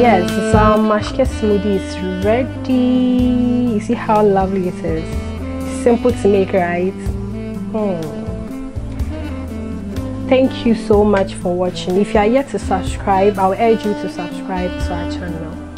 Yes, some mashke smoothie is ready. You see how lovely it is. Simple to make, right? Thank you so much for watching. If you are yet to subscribe, I'll urge you to subscribe to our channel.